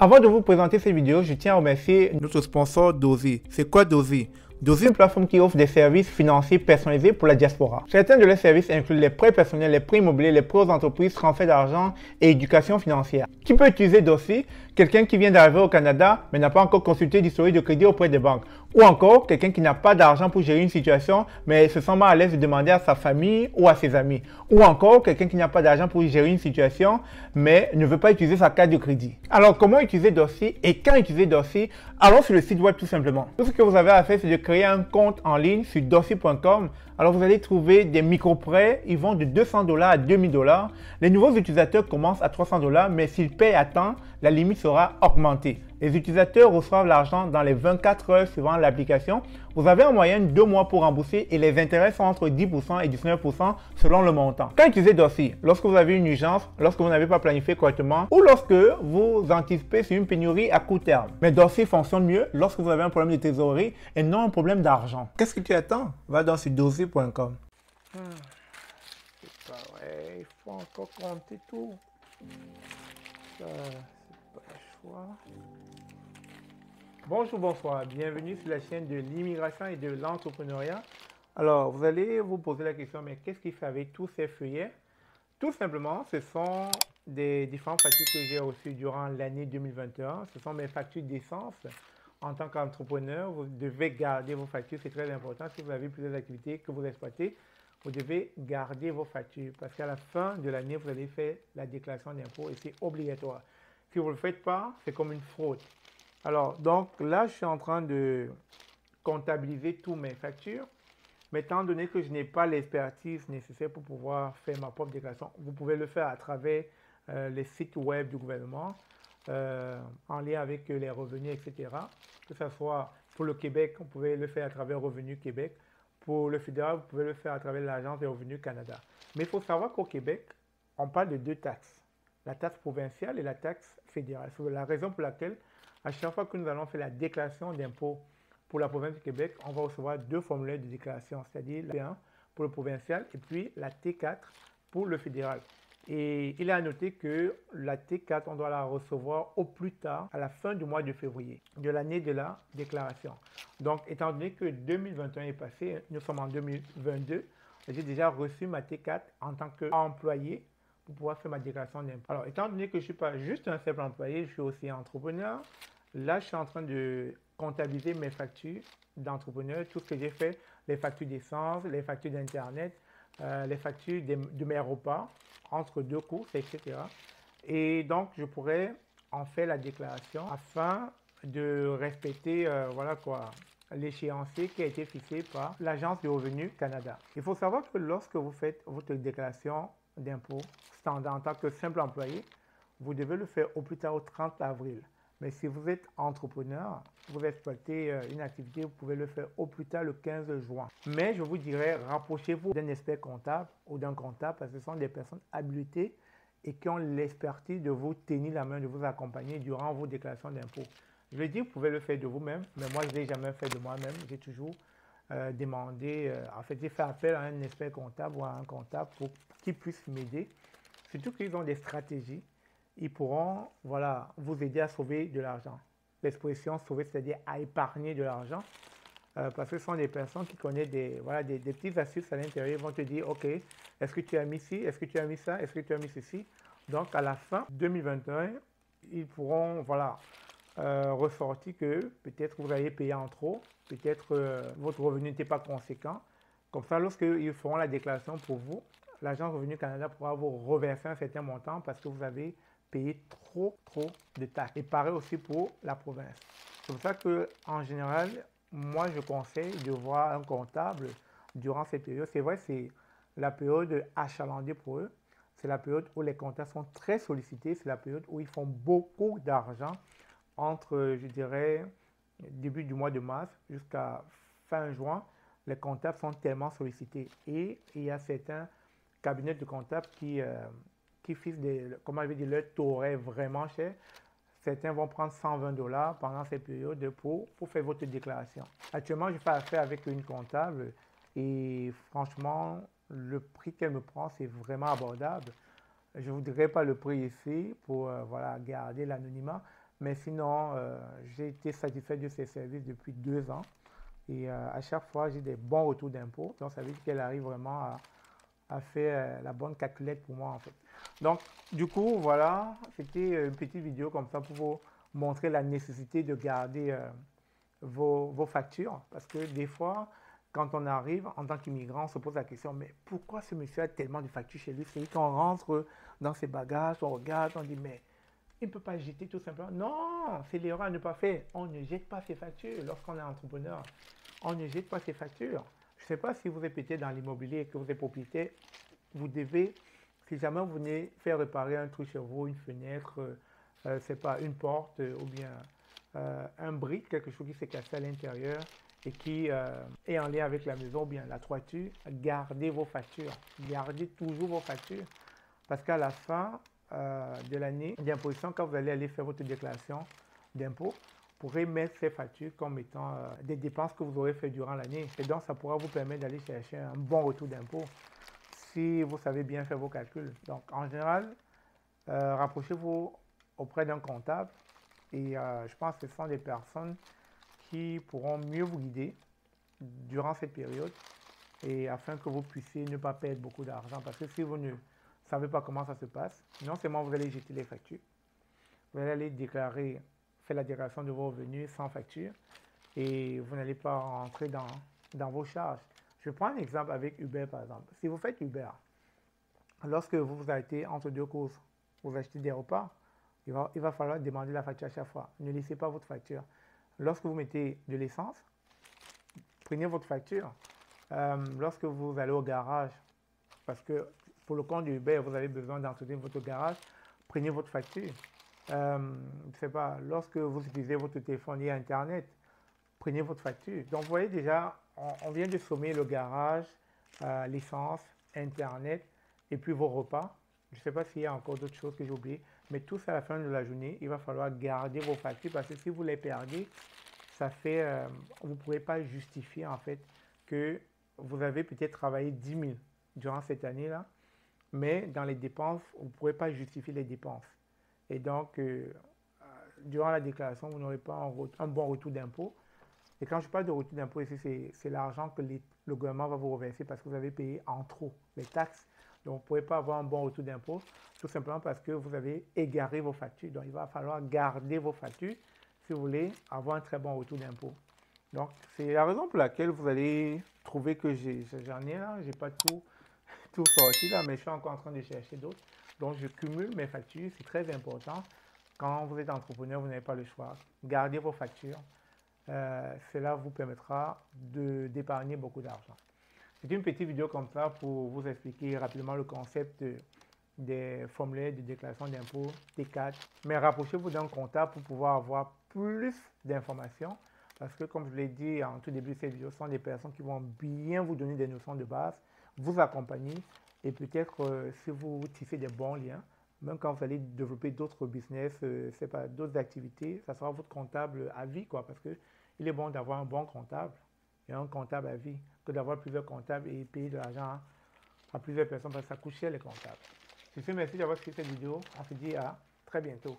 Avant de vous présenter cette vidéo, je tiens à remercier notre sponsor Dozy. C'est quoi Dozy? Dozy est une plateforme qui offre des services financiers personnalisés pour la diaspora. Certains de leurs services incluent les prêts personnels, les prêts immobiliers, les prêts aux entreprises, transferts d'argent et éducation financière. Qui peut utiliser Dozy? Quelqu'un qui vient d'arriver au Canada mais n'a pas encore consulté d'historique de crédit auprès des banques. Ou encore quelqu'un qui n'a pas d'argent pour gérer une situation mais se sent mal à l'aise de demander à sa famille ou à ses amis. Ou encore quelqu'un qui n'a pas d'argent pour gérer une situation mais ne veut pas utiliser sa carte de crédit. Alors comment utiliser Dozy et quand utiliser Dozy? Allons sur le site web tout simplement. Tout ce que vous avez à faire, c'est de créer un compte en ligne sur dozy.com. Alors vous allez trouver des micro-prêts, ils vont de 200 $ à 2000 $. Les nouveaux utilisateurs commencent à 300 $, mais s'ils payent à temps, la limite sera augmentée. Les utilisateurs reçoivent l'argent dans les 24 heures suivant l'application. Vous avez en moyenne 2 mois pour rembourser et les intérêts sont entre 10% et 19% selon le montant. Quand utiliser Dozy? Lorsque vous avez une urgence, lorsque vous n'avez pas planifié correctement ou lorsque vous anticipez sur une pénurie à court terme. Mais Dozy fonctionne mieux lorsque vous avez un problème de trésorerie et non un problème d'argent. Qu'est-ce que tu attends? Va dans sur dozy.com. C'est pas vrai, il faut encore compter tout. Ça, c'est pas le choix. Bonjour, bonsoir, bienvenue sur la chaîne de l'immigration et de l'entrepreneuriat. Alors, vous allez vous poser la question, mais qu'est-ce qu'il fait avec tous ces feuillets? Tout simplement, ce sont des différentes factures que j'ai reçues durant l'année 2021. Ce sont mes factures d'essence. En tant qu'entrepreneur, vous devez garder vos factures, c'est très important. Si vous avez plusieurs activités que vous exploitez, vous devez garder vos factures parce qu'à la fin de l'année, vous allez faire la déclaration d'impôt et c'est obligatoire. Si vous ne le faites pas, c'est comme une fraude. Alors, donc là, je suis en train de comptabiliser tous mes factures. Mais étant donné que je n'ai pas l'expertise nécessaire pour pouvoir faire ma propre déclaration, vous pouvez le faire à travers les sites web du gouvernement, en lien avec les revenus, etc. Que ce soit pour le Québec, vous pouvez le faire à travers Revenu Québec. Pour le fédéral, vous pouvez le faire à travers l'Agence des revenus Canada. Mais il faut savoir qu'au Québec, on parle de deux taxes. La taxe provinciale et la taxe fédérale. C'est la raison pour laquelle, à chaque fois que nous allons faire la déclaration d'impôt pour la province du Québec, on va recevoir deux formulaires de déclaration, c'est-à-dire la T1 pour le provincial et puis la T4 pour le fédéral. Et il est à noter que la T4, on doit la recevoir au plus tard à la fin du mois de février de l'année de la déclaration. Donc, étant donné que 2021 est passé, nous sommes en 2022, j'ai déjà reçu ma T4 en tant qu'employé pour pouvoir faire ma déclaration d'impôt. Alors, étant donné que je ne suis pas juste un simple employé, je suis aussi entrepreneur. Là, je suis en train de comptabiliser mes factures d'entrepreneur, tout ce que j'ai fait, les factures d'essence, les factures d'Internet, les factures de mes repas, entre deux courses, etc. Et donc, je pourrais en faire la déclaration afin de respecter, voilà quoi, l'échéancier qui a été fixé par l'Agence du revenu Canada. Il faut savoir que lorsque vous faites votre déclaration d'impôt standard en tant que simple employé, vous devez le faire au plus tard au 30 avril. Mais si vous êtes entrepreneur, vous exploitez une activité, vous pouvez le faire au plus tard le 15 juin. Mais je vous dirais, rapprochez-vous d'un expert comptable ou d'un comptable parce que ce sont des personnes habilitées et qui ont l'expertise de vous tenir la main, de vous accompagner durant vos déclarations d'impôts. Je veux dire, vous pouvez le faire de vous-même, mais moi, je ne l'ai jamais fait de moi-même. J'ai toujours demandé, en fait, j'ai fait appel à un expert comptable ou à un comptable pour qu'il puisse m'aider. Surtout qu'ils ont des stratégies. Ils pourront voilà, vous aider à sauver de l'argent. L'expression sauver, c'est-à-dire à épargner de l'argent. Parce que ce sont des personnes qui connaissent des petites astuces à l'intérieur. Ils vont te dire, OK, est-ce que tu as mis ci, est-ce que tu as mis ça, est-ce que tu as mis ceci. Donc, à la fin 2021, ils pourront ressortir que peut-être vous avez payé en trop, peut-être votre revenu n'était pas conséquent. Comme ça, lorsqu'ils feront la déclaration pour vous, l'Agence Revenu Canada pourra vous reverser un certain montant parce que vous avez payer trop de taxes. Et pareil aussi pour la province. C'est pour ça qu'en général, moi je conseille de voir un comptable durant cette période. C'est vrai, c'est la période achalandée pour eux. C'est la période où les comptables sont très sollicités. C'est la période où ils font beaucoup d'argent entre, je dirais, début du mois de mars jusqu'à fin juin. Les comptables sont tellement sollicités. Et il y a certains cabinets de comptables qui fixent comment je vais dire, leur taux est vraiment cher. Certains vont prendre 120 $ pendant cette période pour faire votre déclaration. Actuellement, je fais affaire avec une comptable et franchement, le prix qu'elle me prend, c'est vraiment abordable. Je ne voudrais pas le prix ici pour voilà, garder l'anonymat, Mais sinon, j'ai été satisfait de ses services depuis 2 ans. Et à chaque fois, j'ai des bons retours d'impôts. Donc, ça veut dire qu'elle arrive vraiment à faire la bonne calculette pour moi, en fait. Donc, du coup, voilà, c'était une petite vidéo comme ça pour vous montrer la nécessité de garder vos factures. Parce que des fois, quand on arrive en tant qu'immigrant, on se pose la question, mais pourquoi ce monsieur a tellement de factures chez lui? C'est qu'on rentre dans ses bagages, on regarde, on dit, mais il ne peut pas jeter tout simplement. Non, c'est l'erreur à ne pas faire. On ne jette pas ses factures lorsqu'on est entrepreneur. On ne jette pas ses factures. Je ne sais pas si vous êtes peut-être dans l'immobilier et que vous êtes propriétaire, vous devez, si jamais vous venez faire réparer un truc chez vous, une fenêtre, c'est pas une porte ou bien un brick, quelque chose qui s'est cassé à l'intérieur et qui est en lien avec la maison ou bien la toiture, gardez vos factures. Gardez toujours vos factures. Parce qu'à la fin de l'année d'imposition, quand vous allez aller faire votre déclaration d'impôt, vous pourrez mettre ces factures comme étant des dépenses que vous aurez fait durant l'année. Et donc, ça pourra vous permettre d'aller chercher un bon retour d'impôt si vous savez bien faire vos calculs. Donc, en général, rapprochez-vous auprès d'un comptable et je pense que ce sont des personnes qui pourront mieux vous guider durant cette période et afin que vous puissiez ne pas perdre beaucoup d'argent. Parce que si vous ne savez pas comment ça se passe, non seulement vous allez jeter les factures, vous allez aller déclarer, faire la déclaration de vos revenus sans facture et vous n'allez pas rentrer dans vos charges. Je prends un exemple avec Uber par exemple. Si vous faites Uber, lorsque vous vous arrêtez entre deux courses, vous achetez des repas, il va falloir demander la facture à chaque fois. Ne laissez pas votre facture. Lorsque vous mettez de l'essence, prenez votre facture. Lorsque vous allez au garage, parce que pour le compte de Uber, vous avez besoin d'entretenir votre garage, prenez votre facture. Je ne sais pas, lorsque vous utilisez votre téléphone et Internet, prenez votre facture. Donc, vous voyez déjà, on vient de sommer le garage, l'essence, Internet et puis vos repas. Je ne sais pas s'il y a encore d'autres choses que j'ai oubliées, mais tout ça à la fin de la journée, il va falloir garder vos factures parce que si vous les perdez, ça fait, vous ne pourrez pas justifier en fait que vous avez peut-être travaillé 10 000 durant cette année-là, mais dans les dépenses, vous ne pourrez pas justifier les dépenses. Et donc, durant la déclaration, vous n'aurez pas un bon retour d'impôt. Et quand je parle de retour d'impôt ici, c'est l'argent que le gouvernement va vous reverser parce que vous avez payé en trop les taxes. Donc, vous ne pouvez pas avoir un bon retour d'impôt, tout simplement parce que vous avez égaré vos factures. Donc, il va falloir garder vos factures si vous voulez avoir un très bon retour d'impôt. Donc, c'est la raison pour laquelle vous allez trouver que j'en ai là, je n'ai pas tout sorti là, mais je suis encore en train de chercher d'autres. Donc, je cumule mes factures, c'est très important. Quand vous êtes entrepreneur, vous n'avez pas le choix. Gardez vos factures. Cela vous permettra d'épargner beaucoup d'argent. C'est une petite vidéo comme ça pour vous expliquer rapidement le concept des formulaires de déclaration d'impôt T4. Mais rapprochez-vous d'un comptable pour pouvoir avoir plus d'informations. Parce que comme je l'ai dit en tout début de cette vidéo, ce sont des personnes qui vont bien vous donner des notions de base, vous accompagner et peut-être si vous tissez des bons liens, même quand vous allez développer d'autres business, c'est pas d'autres activités, ça sera votre comptable à vie, quoi, parce que il est bon d'avoir un bon comptable et un comptable à vie que d'avoir plusieurs comptables et payer de l'argent à plusieurs personnes parce que ça coûte cher les comptables. Je vous remercie d'avoir suivi cette vidéo. On se dit à très bientôt.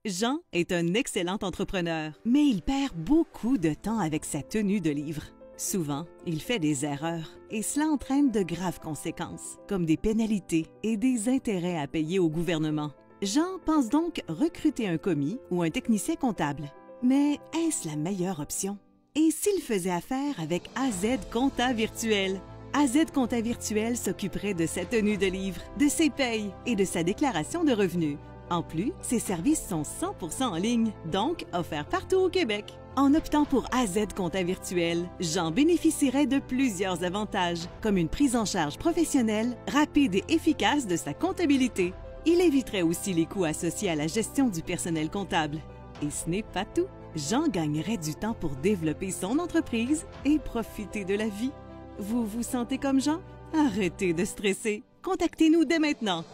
Jean est un excellent entrepreneur, mais il perd beaucoup de temps avec sa tenue de livre. Souvent, il fait des erreurs et cela entraîne de graves conséquences, comme des pénalités et des intérêts à payer au gouvernement. Jean pense donc recruter un commis ou un technicien comptable. Mais est-ce la meilleure option? Et s'il faisait affaire avec AZ Compta Virtuel? AZ Compta Virtuel s'occuperait de sa tenue de livre, de ses payes et de sa déclaration de revenus. En plus, ses services sont 100% en ligne, donc offerts partout au Québec. En optant pour AZ Compta Virtuel, Jean bénéficierait de plusieurs avantages, comme une prise en charge professionnelle, rapide et efficace de sa comptabilité. Il éviterait aussi les coûts associés à la gestion du personnel comptable. Et ce n'est pas tout. Jean gagnerait du temps pour développer son entreprise et profiter de la vie. Vous vous sentez comme Jean? Arrêtez de stresser. Contactez-nous dès maintenant.